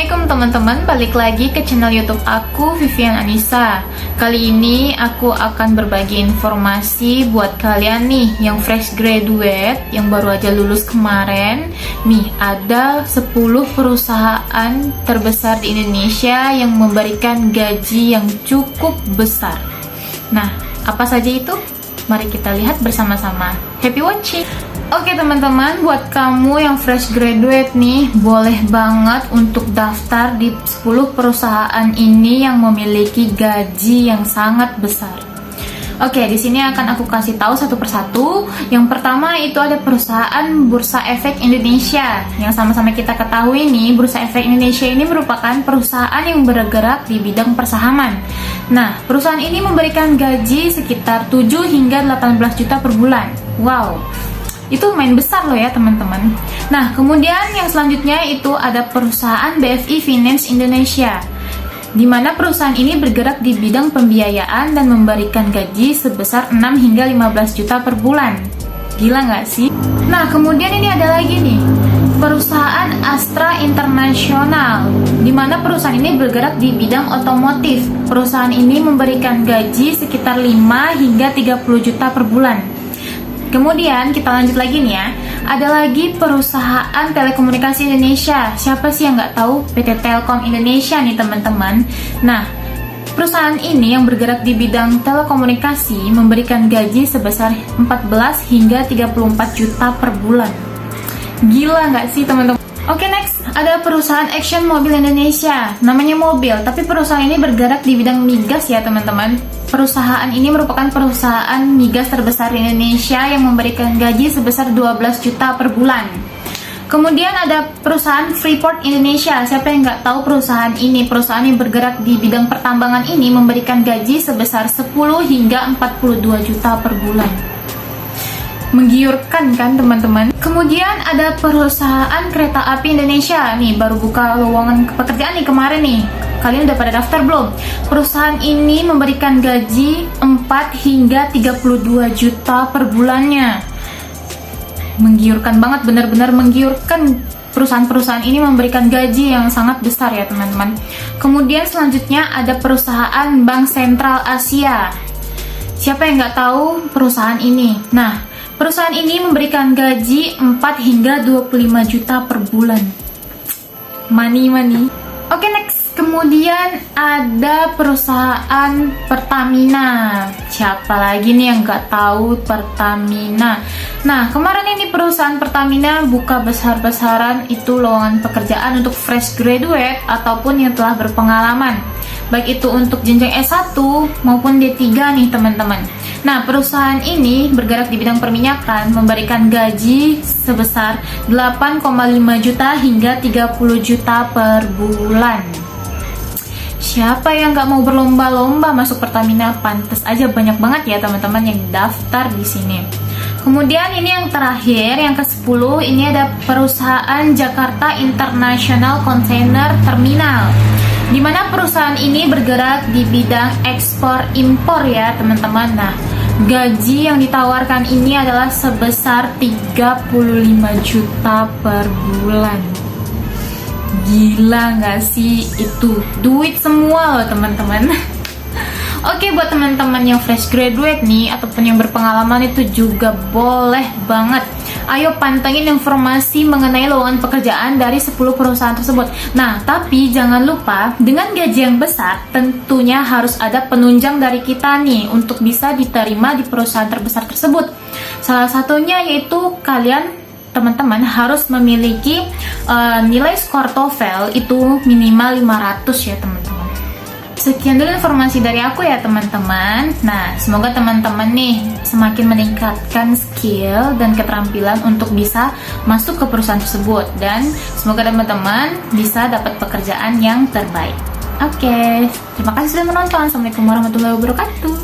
Assalamualaikum teman-teman, balik lagi ke channel YouTube aku, Vivian Anissa. Kali ini aku akan berbagi informasi buat kalian nih yang fresh graduate, yang baru aja lulus kemarin. Nih, ada 10 perusahaan terbesar di Indonesia yang memberikan gaji yang cukup besar. Nah, apa saja itu? Mari kita lihat bersama-sama. Happy watching! Oke teman-teman, buat kamu yang fresh graduate nih, boleh banget untuk daftar di 10 perusahaan ini yang memiliki gaji yang sangat besar. Oke, di sini akan aku kasih tahu satu persatu. Yang pertama itu ada perusahaan Bursa Efek Indonesia. Yang sama-sama kita ketahui nih, Bursa Efek Indonesia ini merupakan perusahaan yang bergerak di bidang persahaman. Nah, perusahaan ini memberikan gaji sekitar 7 hingga 18 juta per bulan. Wow, itu lumayan besar loh ya teman-teman. Nah, kemudian yang selanjutnya itu ada perusahaan BFI Finance Indonesia, di mana perusahaan ini bergerak di bidang pembiayaan dan memberikan gaji sebesar 6 hingga 15 juta per bulan. Gila nggak sih? Nah, kemudian ini ada lagi nih, perusahaan Astra International, di mana perusahaan ini bergerak di bidang otomotif. Perusahaan ini memberikan gaji sekitar 5 hingga 30 juta per bulan. Kemudian kita lanjut lagi nih ya, ada lagi perusahaan telekomunikasi Indonesia. Siapa sih yang nggak tahu PT Telkom Indonesia nih teman-teman. Nah, perusahaan ini yang bergerak di bidang telekomunikasi memberikan gaji sebesar 14 hingga 34 juta per bulan. Gila nggak sih teman-teman? Oke, next ada perusahaan Action Mobil Indonesia. Namanya mobil, tapi perusahaan ini bergerak di bidang migas ya teman-teman. Perusahaan ini merupakan perusahaan migas terbesar di Indonesia yang memberikan gaji sebesar 12 juta per bulan. Kemudian ada perusahaan Freeport Indonesia. Siapa yang nggak tahu perusahaan ini? Perusahaan yang bergerak di bidang pertambangan ini memberikan gaji sebesar 10 hingga 42 juta per bulan. Menggiurkan kan teman-teman. Kemudian ada perusahaan kereta api Indonesia. Nih baru buka lowongan pekerjaan nih kemarin nih. Kalian udah pada daftar belum? Perusahaan ini memberikan gaji 4 hingga 32 juta per bulannya. Menggiurkan banget, benar-benar menggiurkan. Perusahaan-perusahaan ini memberikan gaji yang sangat besar ya teman-teman. Kemudian selanjutnya ada perusahaan Bank Sentral Asia. Siapa yang nggak tahu perusahaan ini? Nah, perusahaan ini memberikan gaji 4 hingga 25 juta per bulan. Money. Oke, next. Kemudian ada perusahaan Pertamina. Siapa lagi nih yang nggak tahu Pertamina? Nah, kemarin ini perusahaan Pertamina buka besar-besaran itu lowongan pekerjaan untuk fresh graduate ataupun yang telah berpengalaman, baik itu untuk jenjang S1 maupun D3 nih teman-teman. Nah, perusahaan ini bergerak di bidang perminyakan, memberikan gaji sebesar 8,5 juta hingga 30 juta per bulan. Siapa yang nggak mau berlomba-lomba masuk Pertamina? Pantes aja banyak banget ya teman-teman yang daftar di sini. Kemudian ini yang terakhir, yang ke-10, ini ada perusahaan Jakarta International Container Terminal, di mana perusahaan ini bergerak di bidang ekspor impor ya teman-teman. Nah, gaji yang ditawarkan ini adalah sebesar 35 juta per bulan. Gila nggak sih? Itu duit semua loh teman-teman. Oke, buat teman-teman yang fresh graduate nih ataupun yang berpengalaman itu juga boleh banget. Ayo pantengin informasi mengenai lowongan pekerjaan dari 10 perusahaan tersebut. Nah, tapi jangan lupa dengan gaji yang besar tentunya harus ada penunjang dari kita nih untuk bisa diterima di perusahaan terbesar tersebut. Salah satunya yaitu kalian teman-teman harus memiliki nilai skor TOEFL itu minimal 500 ya teman-teman. Sekian dulu informasi dari aku ya teman-teman. Nah, semoga teman-teman nih semakin meningkatkan skill dan keterampilan untuk bisa masuk ke perusahaan tersebut, dan semoga teman-teman bisa dapat pekerjaan yang terbaik. Oke, terima kasih sudah menonton. Assalamualaikum warahmatullahi wabarakatuh.